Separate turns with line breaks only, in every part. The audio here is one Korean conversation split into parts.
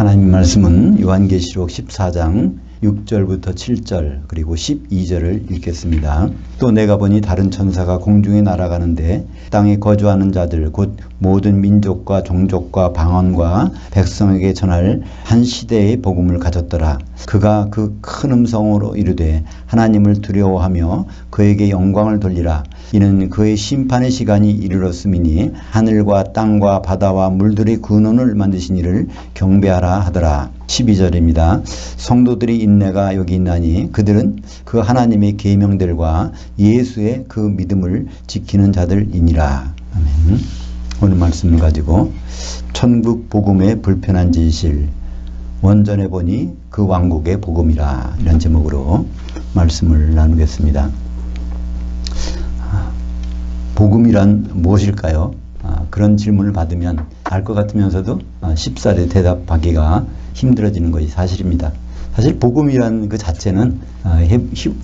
하나님 말씀은 요한계시록 14장 6절부터 7절 그리고 12절을 읽겠습니다. 또 내가 보니 다른 천사가 공중에 날아가는데 땅에 거주하는 자들 곧 모든 민족과 종족과 방언과 백성에게 전할 한 시대의 복음을 가졌더라. 그가 그 큰 음성으로 이르되 하나님을 두려워하며 그에게 영광을 돌리라. 이는 그의 심판의 시간이 이르렀음이니 하늘과 땅과 바다와 물들의 근원을 만드신 이를 경배하라 하더라. 12절입니다. 성도들이 인내가 여기 있나니 그들은 그 하나님의 계명들과 예수의 그 믿음을 지키는 자들이니라. 아멘. 오늘 말씀을 가지고 천국 복음의 불편한 진실 원전해 보니 그 왕국의 복음이라, 이런 제목으로 말씀을 나누겠습니다. 복음이란 무엇일까요? 그런 질문을 받으면 알 것 같으면서도 쉽사리 대답하기가 힘들어지는 것이 사실입니다. 사실 복음이란 그 자체는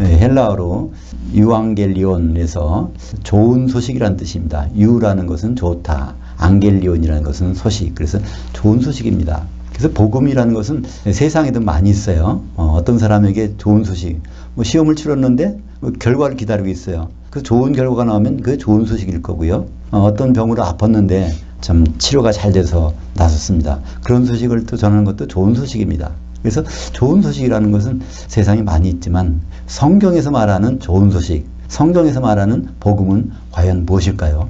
헬라어로 유앙겔리온에서 좋은 소식이란 뜻입니다. 유라는 것은 좋다, 앙겔리온이라는 것은 소식, 그래서 좋은 소식입니다. 그래서 복음이라는 것은 세상에도 많이 있어요. 어떤 사람에게 좋은 소식, 시험을 치렀는데 결과를 기다리고 있어요. 그 좋은 결과가 나오면 그게 좋은 소식일 거고요. 어떤 병으로 아팠는데 참 치료가 잘 돼서 나섰습니다. 그런 소식을 또 전하는 것도 좋은 소식입니다. 그래서 좋은 소식이라는 것은 세상에 많이 있지만 성경에서 말하는 좋은 소식, 성경에서 말하는 복음은 과연 무엇일까요?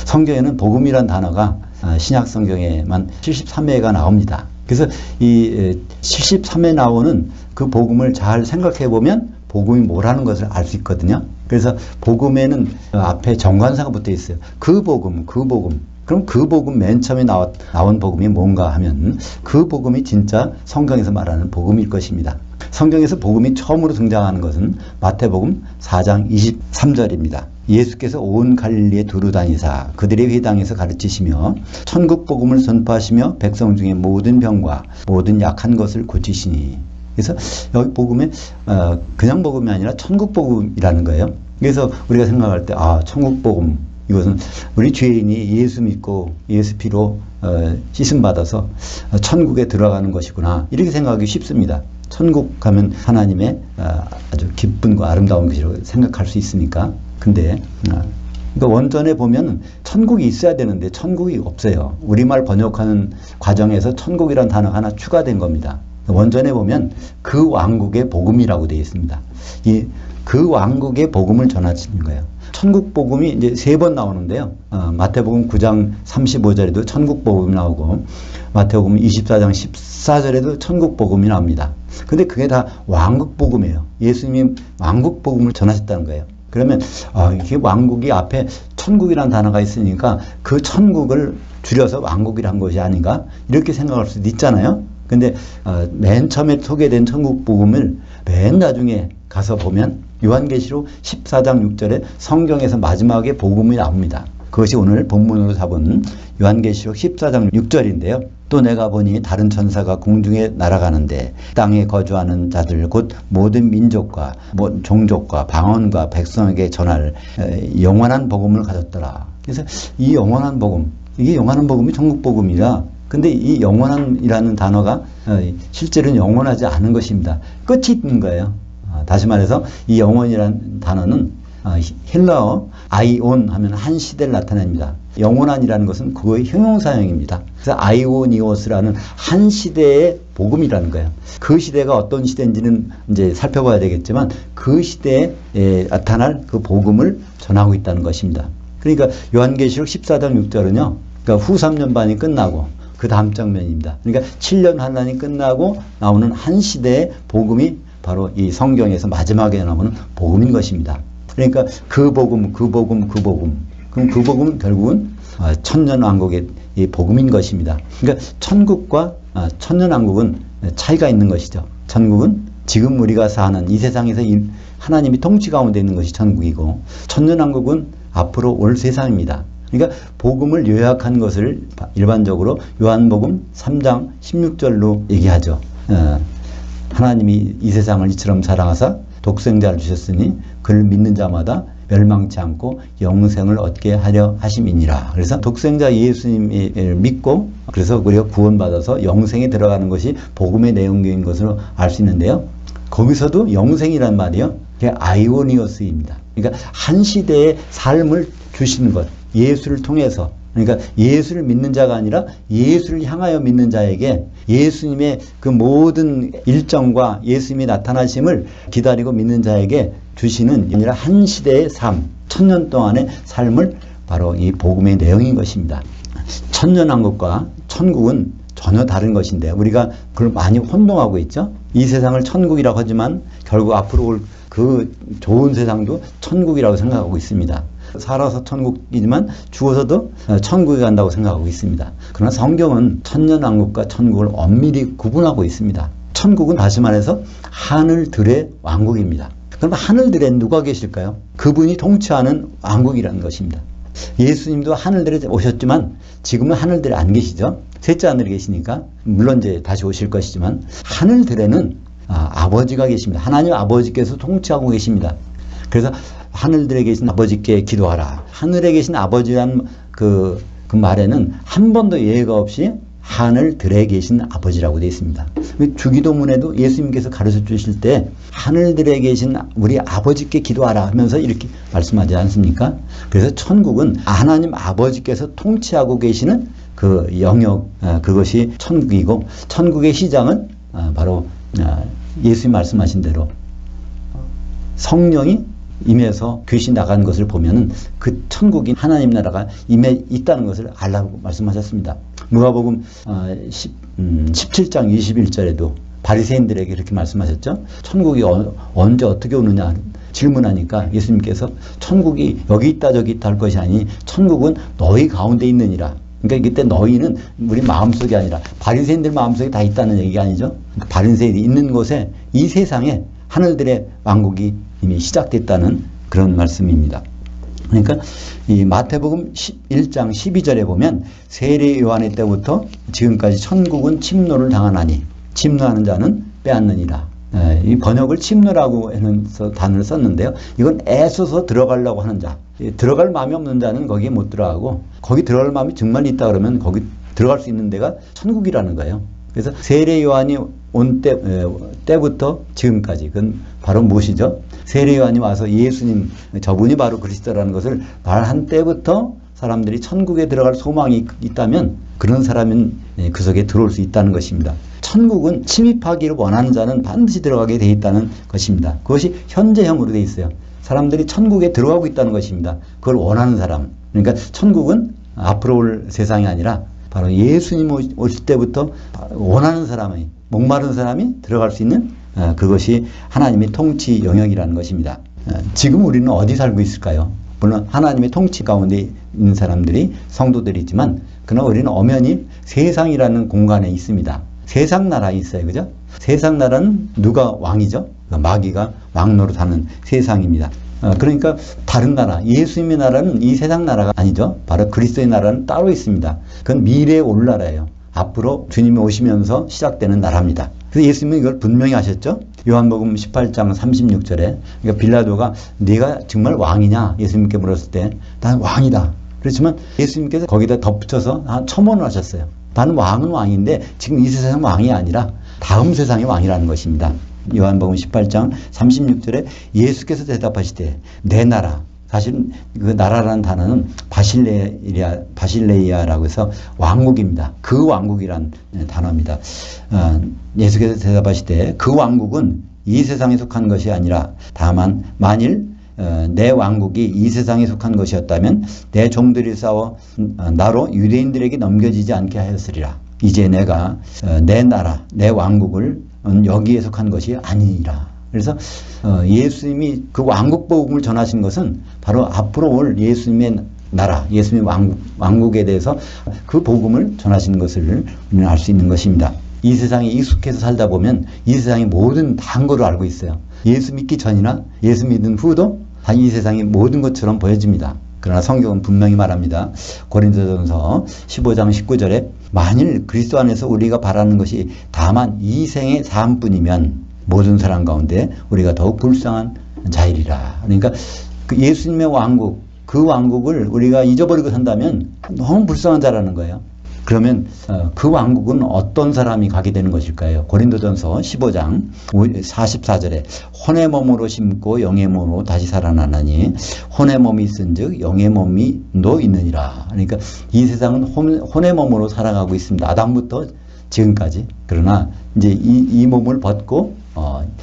성경에는 복음이란 단어가 신약 성경에만 73회가 나옵니다. 그래서 이 73회 나오는 그 복음을 잘 생각해 보면 복음이 뭐라는 것을 알 수 있거든요. 그래서 복음에는 앞에 정관사가 붙어 있어요. 그 복음. 그럼 그 복음 맨 처음에 나온 복음이 뭔가 하면 그 복음이 진짜 성경에서 말하는 복음일 것입니다. 성경에서 복음이 처음으로 등장하는 것은 마태복음 4장 23절입니다. 예수께서 온 갈릴리에 두루 다니사 그들의 회당에서 가르치시며 천국 복음을 선포하시며 백성 중에 모든 병과 모든 약한 것을 고치시니. 그래서 여기 복음에 그냥 복음이 아니라 천국 복음이라는 거예요. 그래서 우리가 생각할 때 천국 복음, 이것은 우리 죄인이 예수 믿고 예수 피로 씻음 받아서 천국에 들어가는 것이구나, 이렇게 생각하기 쉽습니다. 천국 가면 하나님의 아주 기쁨과 아름다운 것이라고 생각할 수 있으니까. 근데 그러니까 원전에 보면 천국이 있어야 되는데 천국이 없어요. 우리말 번역하는 과정에서 천국이라는 단어가 하나 추가된 겁니다. 원전에 보면 그 왕국의 복음이라고 되어 있습니다. 그 왕국의 복음을 전하시는 거예요. 천국 복음이 이제 3번 나오는데요. 마태복음 9장 35절에도 천국 복음이 나오고 마태복음 24장 14절에도 천국 복음이 나옵니다. 근데 그게 다 왕국 복음이에요. 예수님이 왕국 복음을 전하셨다는 거예요. 그러면 이게 왕국이 앞에 천국이라는 단어가 있으니까 그 천국을 줄여서 왕국이란 것이 아닌가, 이렇게 생각할 수도 있잖아요. 근데 맨 처음에 소개된 천국 복음을 맨 나중에 가서 보면 요한계시록 14장 6절에 성경에서 마지막에 복음이 나옵니다. 그것이 오늘 본문으로 잡은 요한계시록 14장 6절인데요. 또 내가 보니 다른 천사가 공중에 날아가는데 땅에 거주하는 자들 곧 모든 민족과 종족과 방언과 백성에게 전할 영원한 복음을 가졌더라. 그래서 이 영원한 복음, 이게 영원한 복음이 천국 복음이라. 근데 이 영원한이라는 단어가 실제로는 영원하지 않은 것입니다. 끝이 있는 거예요. 다시 말해서 이 영원이라는 단어는 헬라어 아이온 하면 한 시대를 나타냅니다. 영원한이라는 것은 그거의 형용사형입니다. 그래서 아이오니오스라는 한 시대의 복음이라는 거예요. 그 시대가 어떤 시대인지는 이제 살펴봐야 되겠지만 그 시대에 나타날 그 복음을 전하고 있다는 것입니다. 그러니까 요한계시록 14장 6절은요. 그러니까 후 3년 반이 끝나고 그 다음 장면입니다. 그러니까 7년 환란이 끝나고 나오는 한 시대의 복음이 바로 이 성경에서 마지막에 나오는 복음인 것입니다. 그러니까 그 복음. 그럼 그 복음은 결국은 천년왕국의 이 복음인 것입니다. 그러니까 천국과 천년왕국은 차이가 있는 것이죠. 천국은 지금 우리가 사는 이 세상에서 하나님이 통치 가운데 있는 것이 천국이고, 천년왕국은 앞으로 올 세상입니다. 그러니까 복음을 요약한 것을 일반적으로 요한복음 3장 16절로 얘기하죠. 하나님이 이 세상을 이처럼 사랑하사 독생자를 주셨으니 그를 믿는 자마다 멸망치 않고 영생을 얻게 하려 하심이니라. 그래서 독생자 예수님을 믿고 그래서 우리가 구원받아서 영생에 들어가는 것이 복음의 내용인 것으로 알 수 있는데요. 거기서도 영생이란 말이요. 그게 아이오니오스입니다. 그러니까 한 시대의 삶을 주시는 것, 예수를 통해서. 그러니까 예수를 믿는 자가 아니라 예수를 향하여 믿는 자에게 예수님의 그 모든 일정과 예수님이 나타나심을 기다리고 믿는 자에게 주시는 아니라 한 시대의 삶, 1000년 동안의 삶을 바로 이 복음의 내용인 것입니다. 천년왕국과 천국은 전혀 다른 것인데 우리가 그걸 많이 혼동하고 있죠. 이 세상을 천국이라고 하지만 결국 앞으로 올 그 좋은 세상도 천국이라고 생각하고 있습니다. 살아서 천국이지만 죽어서도 천국에 간다고 생각하고 있습니다. 그러나 성경은 천년왕국과 천국을 엄밀히 구분하고 있습니다. 천국은 다시 말해서 하늘들의 왕국입니다. 그럼 하늘들에 누가 계실까요? 그분이 통치하는 왕국이라는 것입니다. 예수님도 하늘들에 오셨지만 지금은 하늘들에 안 계시죠. 셋째 하늘에 계시니까 물론 이제 다시 오실 것이지만 하늘들에는 아버지가 계십니다. 하나님 아버지께서 통치하고 계십니다. 그래서 하늘들에 계신 아버지께 기도하라. 하늘에 계신 아버지란 그 말에는 한 번도 예외가 없이 하늘들에 계신 아버지라고 되어 있습니다. 주기도문에도 예수님께서 가르쳐 주실 때 하늘들에 계신 우리 아버지께 기도하라 하면서 이렇게 말씀하지 않습니까? 그래서 천국은 하나님 아버지께서 통치하고 계시는 그 영역, 그것이 천국이고 천국의 시작은 바로 예수님 말씀하신 대로 성령이 임해서 귀신 나간 것을 보면은 그 천국인 하나님 나라가 임해 있다는 것을 알라고 말씀하셨습니다. 누가복음 17장 21절에도 바리새인들에게 이렇게 말씀하셨죠. 천국이 언제 어떻게 오느냐 질문하니까 예수님께서 천국이 여기 있다 저기 있다 할 것이 아니 천국은 너희 가운데 있느니라. 그러니까 이때 너희는 우리 마음속이 아니라 바리새인들 마음속에 다 있다는 얘기가 아니죠. 그러니까 바리새인이 있는 곳에 이 세상에 하늘들의 왕국이 이미 시작됐다는 그런 말씀입니다. 그러니까 이 마태복음 1장 12절에 보면 세례 요한의 때부터 지금까지 천국은 침노를 당하나니 침노하는 자는 빼앗느니라. 이 번역을 침노라고 해서 단어를 썼는데요. 이건 애써서 들어가려고 하는 자. 들어갈 마음이 없는 자는 거기에 못 들어가고 거기 들어갈 마음이 정말 있다 그러면 거기 들어갈 수 있는 데가 천국이라는 거예요. 그래서 세례 요한이 온 때부터 지금까지 그건 바로 무엇이죠? 세례 요한이 와서 예수님 저분이 바로 그리스도라는 것을 말한 때부터 사람들이 천국에 들어갈 소망이 있다면 그런 사람은 그 속에 들어올 수 있다는 것입니다. 천국은 침입하기를 원하는 자는 반드시 들어가게 되어 있다는 것입니다. 그것이 현재형으로 되어 있어요. 사람들이 천국에 들어가고 있다는 것입니다. 그걸 원하는 사람. 그러니까 천국은 앞으로 올 세상이 아니라 바로 예수님 오실 때부터 원하는 사람이 목마른 사람이 들어갈 수 있는 그것이 하나님의 통치 영역이라는 것입니다. 지금 우리는 어디 살고 있을까요? 물론 하나님의 통치 가운데 있는 사람들이 성도들이 있지만 그러나 우리는 엄연히 세상이라는 공간에 있습니다. 세상 나라에 있어요. 그죠? 세상 나라는 누가 왕이죠? 마귀가 왕노릇 하는 세상입니다. 그러니까 다른 나라, 예수님의 나라는 이 세상 나라가 아니죠. 바로 그리스도의 나라는 따로 있습니다. 그건 미래에 올 나라예요. 앞으로 주님이 오시면서 시작되는 나라입니다. 그래서 예수님은 이걸 분명히 하셨죠. 요한복음 18장 36절에 그러니까 빌라도가 네가 정말 왕이냐 예수님께 물었을 때 난 왕이다. 그렇지만 예수님께서 거기다 덧붙여서 첨언을 하셨어요. 나는 왕은 왕인데 지금 이 세상 왕이 아니라 다음 세상의 왕이라는 것입니다. 요한복음 18장 36절에 예수께서 대답하시되 내 나라, 사실 그 나라라는 단어는 바실레이아라고 해서 왕국입니다. 그 왕국이란 단어입니다. 예수께서 대답하시되 그 왕국은 이 세상에 속한 것이 아니라 다만 만일 내 왕국이 이 세상에 속한 것이었다면 내 종들이 싸워 나로 유대인들에게 넘겨지지 않게 하였으리라. 이제 내가 내 나라, 내 왕국을 여기에 속한 것이 아니니라. 그래서 예수님이 그 왕국 복음을 전하신 것은 바로 앞으로 올 예수님의 나라, 예수님의 왕국에 대해서 그 복음을 전하시는 것을 우리는 알 수 있는 것입니다. 이 세상에 익숙해서 살다 보면 이 세상의 모든 다한 거로 알고 있어요. 예수 믿기 전이나 예수 믿은 후도 다 이 세상의 모든 것처럼 보여집니다. 그러나 성경은 분명히 말합니다. 고린도전서 15장 19절에 만일 그리스도 안에서 우리가 바라는 것이 다만 이 생의 삶뿐이면 모든 사람 가운데 우리가 더욱 불쌍한 자이리라. 그러니까 그 예수님의 왕국, 그 왕국을 우리가 잊어버리고 산다면 너무 불쌍한 자라는 거예요. 그러면 그 왕국은 어떤 사람이 가게 되는 것일까요? 고린도전서 15장 44절에 혼의 몸으로 심고 영의 몸으로 다시 살아나나니 혼의 몸이 있은즉 영의 몸이도 있느니라. 그러니까 이 세상은 혼의 몸으로 살아가고 있습니다. 아담부터 지금까지. 그러나 이제 이 몸을 벗고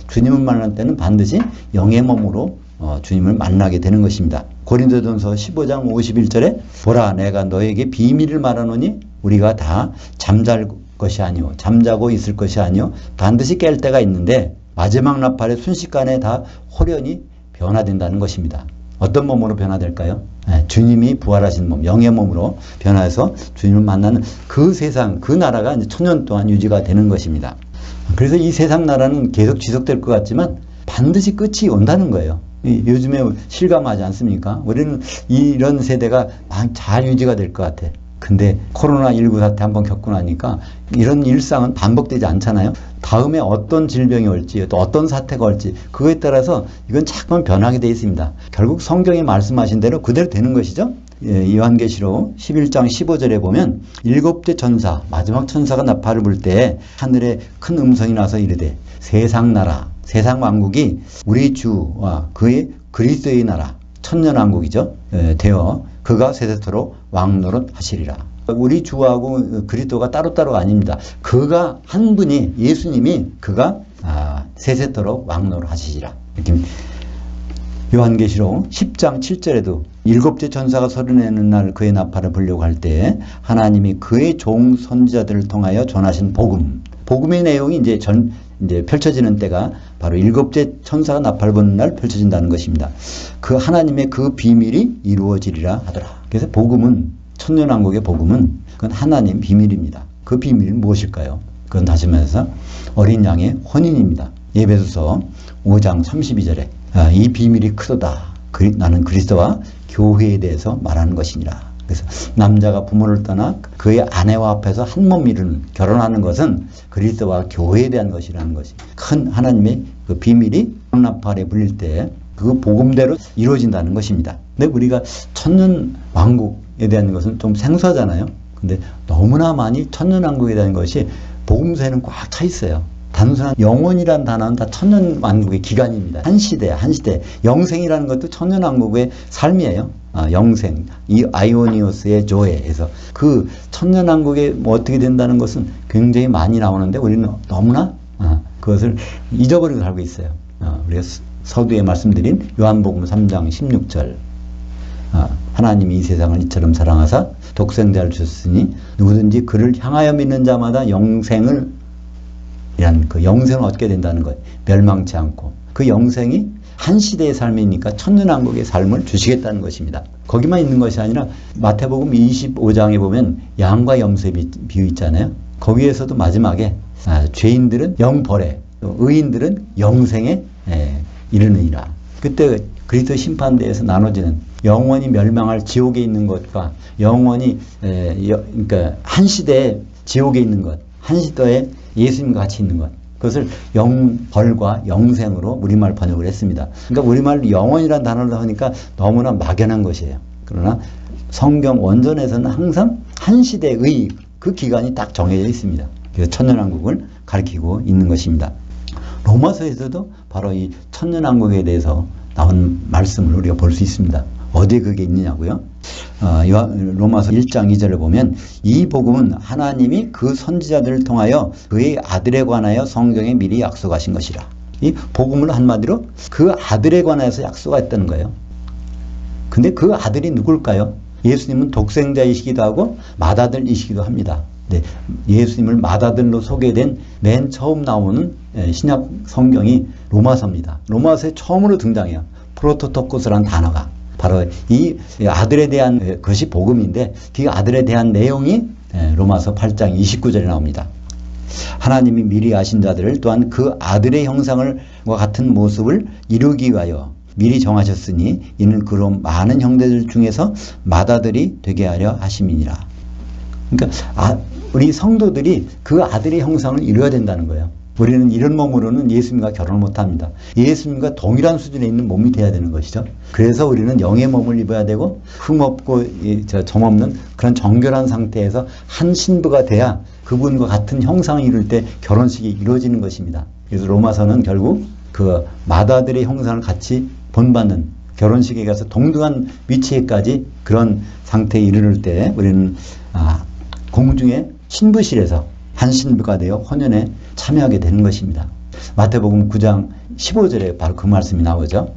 주님을 만날 때는 반드시 영의 몸으로 주님을 만나게 되는 것입니다. 고린도전서 15장 51절에 보라 내가 너에게 비밀을 말하노니 우리가 다 잠잘 것이 아니오 잠자고 있을 것이 아니오 반드시 깰 때가 있는데 마지막 나팔에 순식간에 다 홀연히 변화된다는 것입니다. 어떤 몸으로 변화될까요? 주님이 부활하신 몸, 영의 몸으로 변화해서 주님을 만나는 그 세상, 그 나라가 이제 1000년 동안 유지가 되는 것입니다. 그래서 이 세상 나라는 계속 지속될 것 같지만 반드시 끝이 온다는 거예요. 요즘에 실감하지 않습니까? 우리는 이런 세대가 잘 유지가 될 것 같아. 근데 코로나19 사태 한번 겪고 나니까 이런 일상은 반복되지 않잖아요. 다음에 어떤 질병이 올지 또 어떤 사태가 올지 그거에 따라서 이건 자꾸만 변하게 되어 있습니다. 결국 성경이 말씀하신 대로 그대로 되는 것이죠. 요한계시록 11장 15절에 보면 일곱째 천사 마지막 천사가 나팔을 불 때 하늘에 큰 음성이 나서 이르되 세상 나라 세상 왕국이 우리 주와 그의 그리스도의 나라 천년왕국이죠. 되어 그가 세세토록 왕노릇 하시리라. 우리 주하고 그리스도가 따로따로 아닙니다. 그가 한 분이 예수님이 그가 세세토록 왕노릇 하시리라. 이렇게 요한계시록 10장 7절에도 일곱째 천사가 소리내는 날 그의 나팔을 불려고 할 때 하나님이 그의 종 선지자들을 통하여 전하신 복음의 내용이 이제 펼쳐지는 때가 바로 일곱째 천사가 나팔 부는 날 펼쳐진다는 것입니다. 그 하나님의 그 비밀이 이루어지리라 하더라. 그래서 복음은 천년왕국의 복음은 그건 하나님 비밀입니다. 그 비밀은 무엇일까요? 그건 다시 말해서 어린 양의 혼인입니다. 예배소서 5장 32절에 이 비밀이 크도다. 나는 그리스도와 교회에 대해서 말하는 것이니라. 그래서 남자가 부모를 떠나 그의 아내와 합해서 한 몸 이루는 결혼하는 것은 그리스도와 교회에 대한 것이라는 것이 큰 하나님의 그 비밀이 나팔에 불릴 때 그 복음대로 이루어진다는 것입니다. 근데 우리가 천년 왕국에 대한 것은 좀 생소하잖아요. 근데 너무나 많이 천년 왕국에 대한 것이 복음서에는 꽉 차 있어요. 단순한 영원이라는 단어는 다 천년왕국의 기간입니다. 한 시대. 영생이라는 것도 천년왕국의 삶이에요. 영생. 이 아이오니오스의 조회에서 그 천년왕국에 뭐 어떻게 된다는 것은 굉장히 많이 나오는데 우리는 너무나 그것을 잊어버리고 살고 있어요. 우리가 서두에 말씀드린 요한복음 3장 16절. 하나님이 이 세상을 이처럼 사랑하사 독생자를 주셨으니 누구든지 그를 향하여 믿는 자마다 영생을 이란 그 영생을 얻게 된다는 거예요. 멸망치 않고. 그 영생이 한 시대의 삶이니까 천년왕국의 삶을 주시겠다는 것입니다. 거기만 있는 것이 아니라 마태복음 25장에 보면 양과 염소의 비유 있잖아요. 거기에서도 마지막에 죄인들은 영벌에 또 의인들은 영생에 이르느니라. 그때 그리스도 심판대에서 나눠지는 영원히 멸망할 지옥에 있는 것과 영원히 그러니까 한 시대에 지옥에 있는 것, 한 시대에 예수님과 같이 있는 것. 그것을 영벌과 영생으로 우리말 번역을 했습니다. 그러니까 우리말 영원이라는 단어를 하니까 너무나 막연한 것이에요. 그러나 성경 원전에서는 항상 한 시대의 그 기간이 딱 정해져 있습니다. 그래서 천년왕국을 가리키고 있는 것입니다. 로마서에서도 바로 이 천년왕국에 대해서 나온 말씀을 우리가 볼 수 있습니다. 어디에 그게 있느냐고요? 로마서 1장 2절을 보면 이 복음은 하나님이 그 선지자들을 통하여 그의 아들에 관하여 성경에 미리 약속하신 것이라. 이 복음을 한마디로 그 아들에 관해서 약속했다는 거예요. 근데 그 아들이 누굴까요? 예수님은 독생자이시기도 하고 맏아들이시기도 합니다. 네, 예수님을 맏아들로 소개된 맨 처음 나오는 신약 성경이 로마서입니다. 로마서에 처음으로 등장해요. 프로토토코스라는 단어가. 바로 이 아들에 대한 것이 복음인데 그 아들에 대한 내용이 로마서 8장 29절에 나옵니다. 하나님이 미리 아신 자들을 또한 그 아들의 형상과 같은 모습을 이루기 위하여 미리 정하셨으니 이는 그로 많은 형제들 중에서 맏아들이 되게 하려 하심이니라. 그러니까 우리 성도들이 그 아들의 형상을 이루어야 된다는 거예요. 우리는 이런 몸으로는 예수님과 결혼을 못합니다. 예수님과 동일한 수준에 있는 몸이 돼야 되는 것이죠. 그래서 우리는 영의 몸을 입어야 되고 흠없고 점없는 그런 정결한 상태에서 한 신부가 돼야 그분과 같은 형상을 이룰 때 결혼식이 이루어지는 것입니다. 그래서 로마서는 결국 그 마다들의 형상을 같이 본받는 결혼식에 가서 동등한 위치에까지 그런 상태에 이르를 때 우리는 공중의 신부실에서 한 신부가 되어 혼연에 참여하게 되는 것입니다. 마태복음 9장 15절에 바로 그 말씀이 나오죠.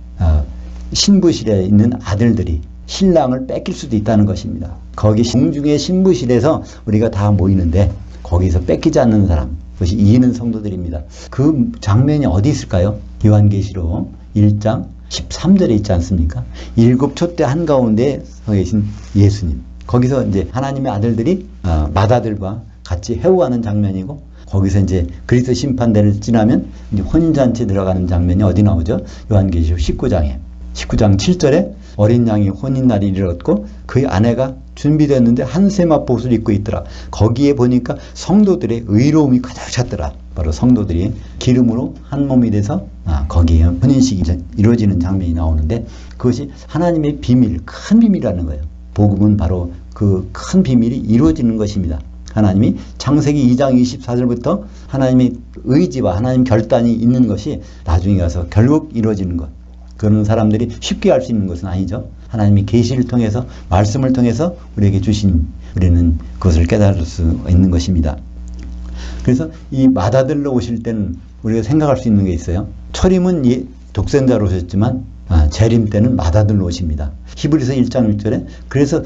신부실에 있는 아들들이 신랑을 뺏길 수도 있다는 것입니다. 거기 공중의 신부실에서 우리가 다 모이는데 거기서 뺏기지 않는 사람, 그것이 이기는 성도들입니다. 그 장면이 어디 있을까요? 요한계시록 1장 13절에 있지 않습니까? 7촛대 한가운데 서 계신 예수님. 거기서 이제 하나님의 아들들이 마다들과 같이 해오하는 장면이고, 거기서 이제 그리스도 심판대를 지나면 이제 혼인잔치에 들어가는 장면이 어디 나오죠? 요한계시록 19장 7절에 어린 양이 혼인날이 이르렀고 그의 아내가 준비됐는데 한 세마포 옷을 입고 있더라. 거기에 보니까 성도들의 의로움이 가득 찼더라. 바로 성도들이 기름으로 한 몸이 돼서 거기에 혼인식이 이루어지는 장면이 나오는데, 그것이 하나님의 비밀, 큰 비밀이라는 거예요. 복음은 바로 그 큰 비밀이 이루어지는 것입니다. 하나님이 창세기 2장 24절부터 하나님의 의지와 하나님 결단이 있는 것이 나중에 가서 결국 이루어지는 것. 그런 사람들이 쉽게 알 수 있는 것은 아니죠. 하나님이 계시를 통해서, 말씀을 통해서 우리에게 주신, 우리는 그것을 깨달을 수 있는 것입니다. 그래서 이 마다들로 오실 때는 우리가 생각할 수 있는 게 있어요. 초림은 독생자로 오셨지만 재림 때는 마다들로 오십니다. 히브리서 1장 6절에 그래서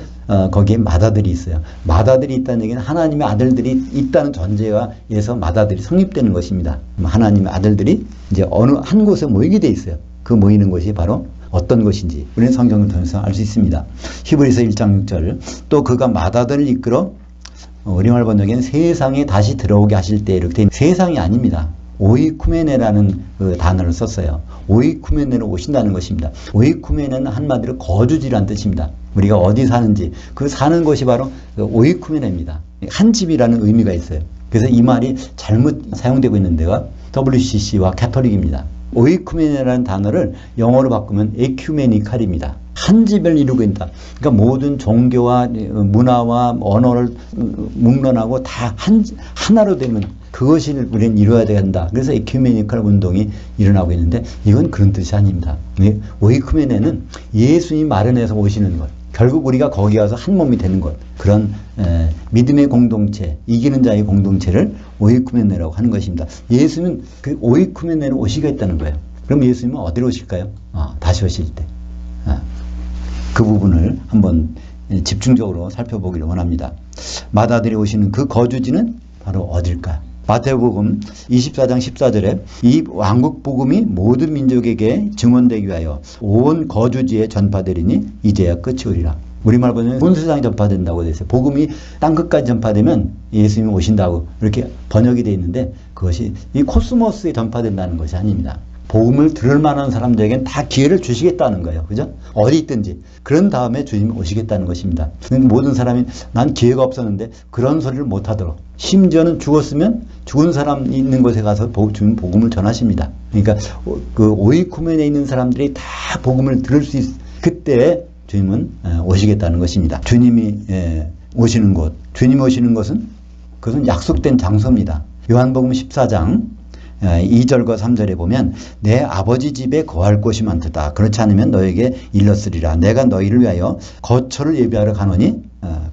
거기에 마다들이 있어요. 마다들이 있다는 얘기는 하나님의 아들들이 있다는 전제에서 마다들이 성립되는 것입니다. 하나님의 아들들이 이제 어느 한 곳에 모이게 돼 있어요. 그 모이는 곳이 바로 어떤 것인지 우리는 성경을 통해서 알 수 있습니다. 히브리서 1장 6절 또 그가 마다들을 이끌어 우리말 번역에는 세상에 다시 들어오게 하실 때 이렇게 세상이 아닙니다. 오이쿠메네라는 그 단어를 썼어요. 오이쿠메네로 오신다는 것입니다. 오이쿠메네는 한마디로 거주지라는 뜻입니다. 우리가 어디 사는지 그 사는 곳이 바로 오이쿠메네입니다. 한 집이라는 의미가 있어요. 그래서 이 말이 잘못 사용되고 있는 데가 WCC와 캐톨릭입니다. 오이쿠메네라는 단어를 영어로 바꾸면 에큐메니칼입니다. 한 집을 이루고 있다. 그러니까 모든 종교와 문화와 언어를 뭉런하고 다 하나로 되면 그것이 우리는 이루어야 된다. 그래서 에큐메니컬 운동이 일어나고 있는데 이건 그런 뜻이 아닙니다. 오이쿠메네는 예수님이 마련해서 오시는 것. 결국 우리가 거기 가서 한 몸이 되는 것. 그런 믿음의 공동체, 이기는 자의 공동체를 오이쿠메네라고 하는 것입니다. 예수는 그 오이쿠메네로 오시겠다는 거예요. 그럼 예수님은 어디로 오실까요? 다시 오실 때. 그 부분을 한번 집중적으로 살펴보기를 원합니다. 마다들이 오시는 그 거주지는 바로 어딜까요? 마태복음 24장 14절에 이 왕국 복음이 모든 민족에게 증언되기 위하여 온 거주지에 전파되리니 이제야 끝이 오리라. 우리말 보면 온 세상에 전파된다고 되어 있어요. 복음이 땅끝까지 전파되면 예수님이 오신다고 이렇게 번역이 되어 있는데 그것이 이 코스모스에 전파된다는 것이 아닙니다. 복음을 들을 만한 사람들에게는 다 기회를 주시겠다는 거예요. 그죠? 어디 있든지. 그런 다음에 주님이 오시겠다는 것입니다. 모든 사람이 난 기회가 없었는데 그런 소리를 못하도록. 심지어는 죽었으면 죽은 사람 있는 곳에 가서 주님 복음을 전하십니다. 그러니까 그 오이쿠멘에 있는 사람들이 다 복음을 들을 수 그때 주님은 오시겠다는 것입니다. 주님이 오시는 곳. 주님이 오시는 것은 그것은 약속된 장소입니다. 요한복음 14장 2절과 3절에 보면 내 아버지 집에 거할 곳이 많도다. 그렇지 않으면 너에게 일렀으리라. 내가 너희를 위하여 거처를 예비하러 가노니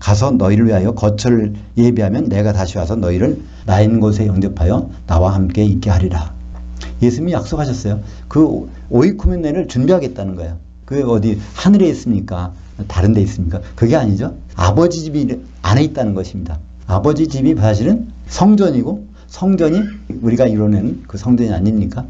가서 너희를 위하여 거처를 예비하면 내가 다시 와서 너희를 나 있는 곳에 영접하여 나와 함께 있게 하리라. 예수님이 약속하셨어요. 그 오이쿠메네를 준비하겠다는 거예요. 그게 어디 하늘에 있습니까? 다른 데 있습니까? 그게 아니죠. 아버지 집이 안에 있다는 것입니다. 아버지 집이 사실은 성전이고 성전이 우리가 이뤄낸 그 성전이 아닙니까?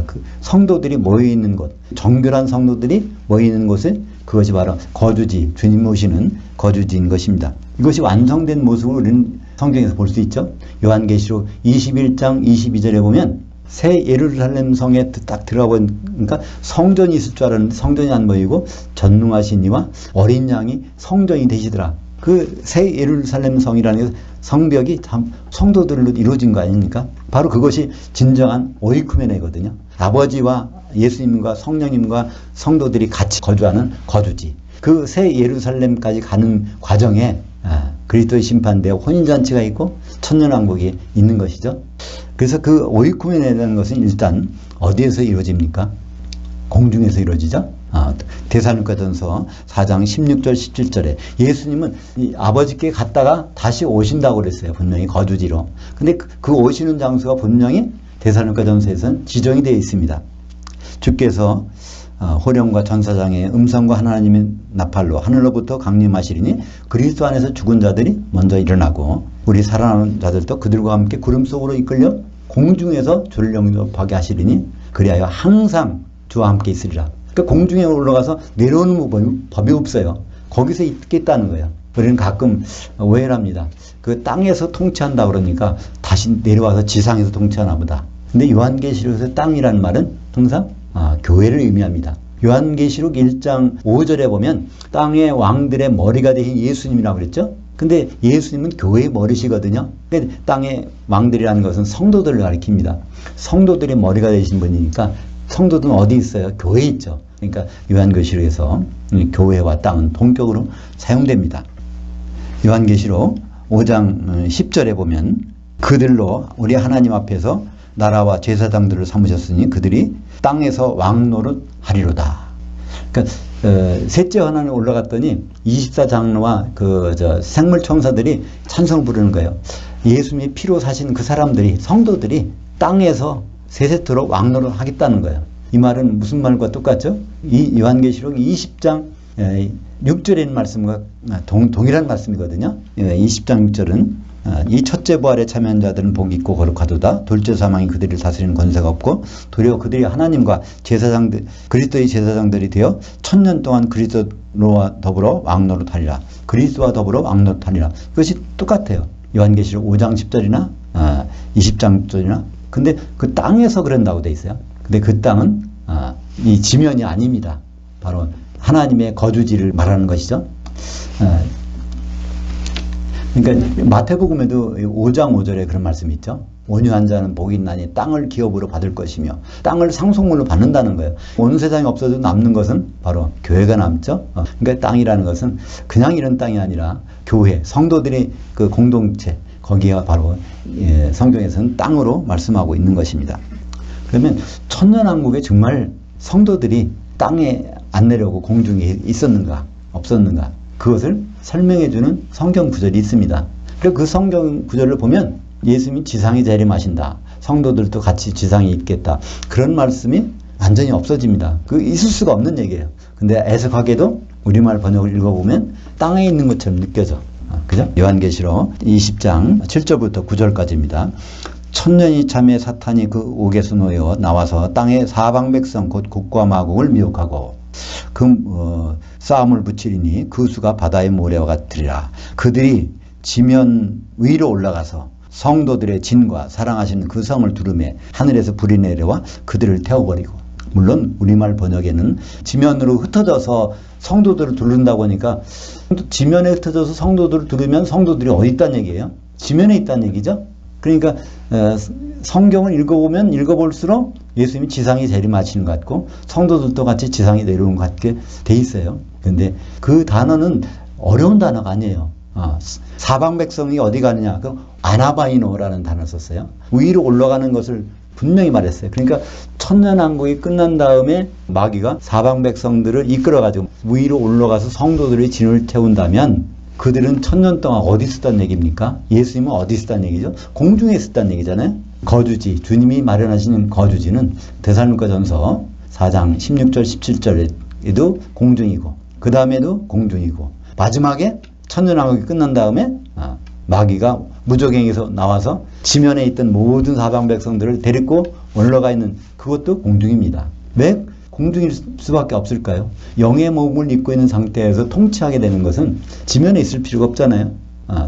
그 성도들이 모여있는 곳, 정결한 성도들이 모여있는 곳은 그것이 바로 거주지, 주님 오시는 거주지인 것입니다. 이것이 완성된 모습을 우리는 성경에서 볼 수 있죠. 요한계시록 21장 22절에 보면 새 예루살렘 성에 딱 들어가 보니까 성전이 있을 줄 알았는데 성전이 안 보이고 전능하신 이와 어린 양이 성전이 되시더라. 그 새 예루살렘 성이라는 게 성벽이 참 성도들로 이루어진 거 아닙니까? 바로 그것이 진정한 오이쿠메네거든요. 아버지와 예수님과 성령님과 성도들이 같이 거주하는 거주지. 그 새 예루살렘까지 가는 과정에 그리스도의 심판대와 혼인잔치가 있고 천년왕국이 있는 것이죠. 그래서 그 오이쿠메네라는 것은 일단 어디에서 이루어집니까? 공중에서 이루어지죠. 데살로니가전서 4장 16절 17절에 예수님은 아버지께 갔다가 다시 오신다고 그랬어요. 분명히 거주지로. 근데 그 오시는 장소가 분명히 데살로니가전서에서는 지정이 되어 있습니다. 주께서 호령과 전사장의 음성과 하나님의 나팔로 하늘로부터 강림하시리니 그리스도 안에서 죽은 자들이 먼저 일어나고 우리 살아남은 자들도 그들과 함께 구름 속으로 이끌려 공중에서 주를 영접하게 하시리니 그리하여 항상 주와 함께 있으리라. 그러니까 공중에 올라가서 내려오는 법이 없어요. 거기서 있겠다는 거예요. 우리는 가끔 오해를 합니다. 그 땅에서 통치한다 그러니까 다시 내려와서 지상에서 통치하나 보다. 근데 요한계시록에서 땅이라는 말은 항상 교회를 의미합니다. 요한계시록 1장 5절에 보면 땅의 왕들의 머리가 되신 예수님이라고 그랬죠. 근데 예수님은 교회의 머리시거든요. 근데 땅의 왕들이라는 것은 성도들을 가리킵니다. 성도들의 머리가 되신 분이니까 성도들은 어디 있어요? 교회에 있죠. 그러니까 요한계시록에서 교회와 땅은 동격으로 사용됩니다. 요한계시록 5장 10절에 보면 그들로 우리 하나님 앞에서 나라와 제사장들을 삼으셨으니 그들이 땅에서 왕노릇 하리로다. 그러니까 셋째 환란에 올라갔더니 24장로와 생물천사들이 찬송을 부르는 거예요. 예수님이 피로 사신 그 사람들이 성도들이 땅에서 세세토록 왕노릇 하겠다는 거예요. 이 말은 무슨 말과 똑같죠? 이 요한계시록 20장 6절에 있는 말씀과 동일한 말씀이거든요. 20장 6절은 이 첫째 부활에 참여한 자들은 복이 있고 거룩하도다. 둘째 사망이 그들을 다스리는 권세가 없고 도리어 그들이 하나님과 제사장들 그리스도의 제사장들이 되어 1000년 동안 그리스도와 더불어 왕노릇하리라. 그리스도와 더불어 왕노릇하리라. 그것이 똑같아요. 요한계시록 5장 10절이나 20장 6절이나. 근데 그 땅에서 그런다고 돼 있어요. 근데 그 땅은 이 지면이 아닙니다. 바로 하나님의 거주지를 말하는 것이죠. 그러니까 마태복음에도 5장 5절에 그런 말씀이 있죠. 온유한 자는 복이 있나니 땅을 기업으로 받을 것이며 땅을 상속물로 받는다는 거예요. 온 세상이 없어도 남는 것은 바로 교회가 남죠. 그러니까 땅이라는 것은 그냥 이런 땅이 아니라 교회, 성도들의 그 공동체, 거기가 바로 성경에서는 땅으로 말씀하고 있는 것입니다. 그러면 천년왕국에 정말 성도들이 땅에 안 내려오고 공중에 있었는가 없었는가 그것을 설명해주는 성경 구절이 있습니다. 그리고 그 성경 구절을 보면 예수님이 지상에 재림하신다. 성도들도 같이 지상에 있겠다. 그런 말씀이 완전히 없어집니다. 그 있을 수가 없는 얘기예요. 근데 애석하게도 우리말 번역을 읽어보면 땅에 있는 것처럼 느껴져. 그죠? 요한계시록 20장 7절부터 9절까지입니다. 천년이 참에 사탄이 그 옥에서 놓여 나와서 땅의 사방 백성 곧 국과 마국을 미혹하고 싸움을 붙이리니 그 수가 바다의 모래와 같으리라. 그들이 지면 위로 올라가서 성도들의 진과 사랑하시는 그 성을 두르매 하늘에서 불이 내려와 그들을 태워버리고. 물론 우리말 번역에는 지면으로 흩어져서 성도들을 두른다고 하니까 지면에 흩어져서 성도들을 두르면 성도들이 어디 있다는 얘기예요? 지면에 있다는 얘기죠. 그러니까 성경을 읽어보면 읽어볼수록 예수님이 지상에 재림하시는 것 같고 성도들도 같이 지상에 내려오는 것 같게 돼 있어요. 그런데 그 단어는 어려운 단어가 아니에요. 사방 백성이 어디 가느냐? 그 아나바이노라는 단어를 썼어요. 위로 올라가는 것을 분명히 말했어요. 그러니까 천년왕국이 끝난 다음에 마귀가 사방 백성들을 이끌어가지고 위로 올라가서 성도들의 진을 태운다면 그들은 천년 동안 어디 있었다는 얘기입니까? 예수님은 어디 있었다는 얘기죠? 공중에 있었다는 얘기잖아요. 거주지, 주님이 마련하시는 거주지는 데살로니가전서 4장 16절 17절에도 공중이고 그 다음에도 공중이고 마지막에 천년왕국이 끝난 다음에 마귀가 무저갱에서 나와서 지면에 있던 모든 사방 백성들을 데리고 올라가 있는 그것도 공중입니다. 왜 공중일 수밖에 없을까요? 영의 몸을 입고 있는 상태에서 통치하게 되는 것은 지면에 있을 필요가 없잖아요.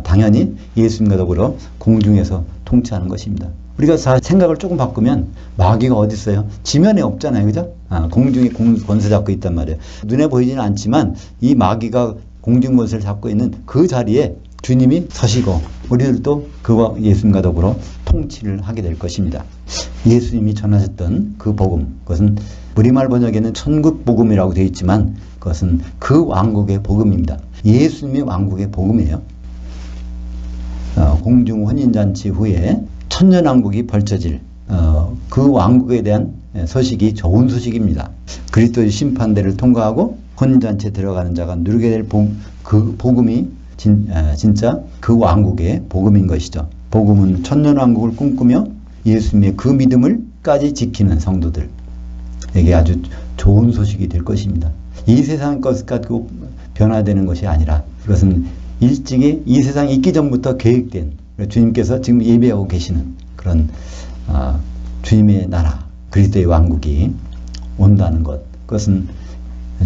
당연히 예수님과 더불어 공중에서 통치하는 것입니다. 우리가 생각을 조금 바꾸면 마귀가 어디 있어요? 지면에 없잖아요. 그죠? 공중에 권세 잡고 있단 말이에요. 눈에 보이지는 않지만 이 마귀가 공중 권세를 잡고 있는 그 자리에 주님이 서시고 우리들도 그와 예수님과 더불어 통치를 하게 될 것입니다. 예수님이 전하셨던 그 복음, 그것은 우리말 번역에는 천국 복음이라고 되어 있지만 그것은 그 왕국의 복음입니다. 예수님이 왕국의 복음이에요. 공중 혼인잔치 후에 천년왕국이 벌쳐질 그 왕국에 대한 소식이 좋은 소식입니다. 그리스도의 심판대를 통과하고 혼인잔치에 들어가는 자가 누리게 될 그 복음이 진짜 그 왕국의 복음인 것이죠. 복음은 천년왕국을 꿈꾸며 예수님의 그 믿음을까지 지키는 성도들에게 아주 좋은 소식이 될 것입니다. 이 세상 것 가지고 변화되는 것이 아니라 이것은 일찍이 이 세상에 있기 전부터 계획된 주님께서 지금 예배하고 계시는 그런 주님의 나라 그리스도의 왕국이 온다는 것, 그것은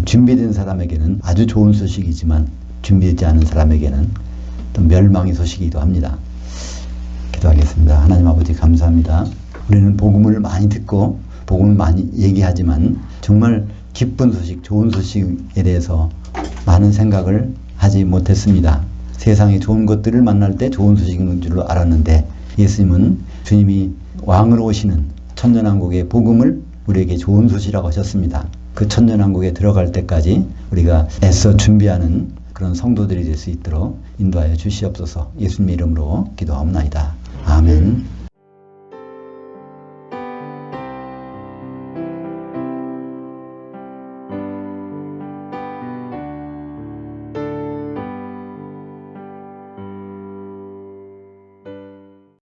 준비된 사람에게는 아주 좋은 소식이지만 준비되지 않은 사람에게는 또 멸망의 소식이기도 합니다. 기도하겠습니다. 하나님 아버지 감사합니다. 우리는 복음을 많이 듣고 복음을 많이 얘기하지만 정말 기쁜 소식, 좋은 소식에 대해서 많은 생각을 하지 못했습니다. 세상에 좋은 것들을 만날 때 좋은 소식인 줄로 알았는데 예수님은 주님이 왕으로 오시는 천년왕국의 복음을 우리에게 좋은 소식이라고 하셨습니다. 그 천년왕국에 들어갈 때까지 우리가 애써 준비하는 그런 성도들이 될 수 있도록 인도하여 주시옵소서. 예수님의 이름으로 기도하옵나이다. 아멘.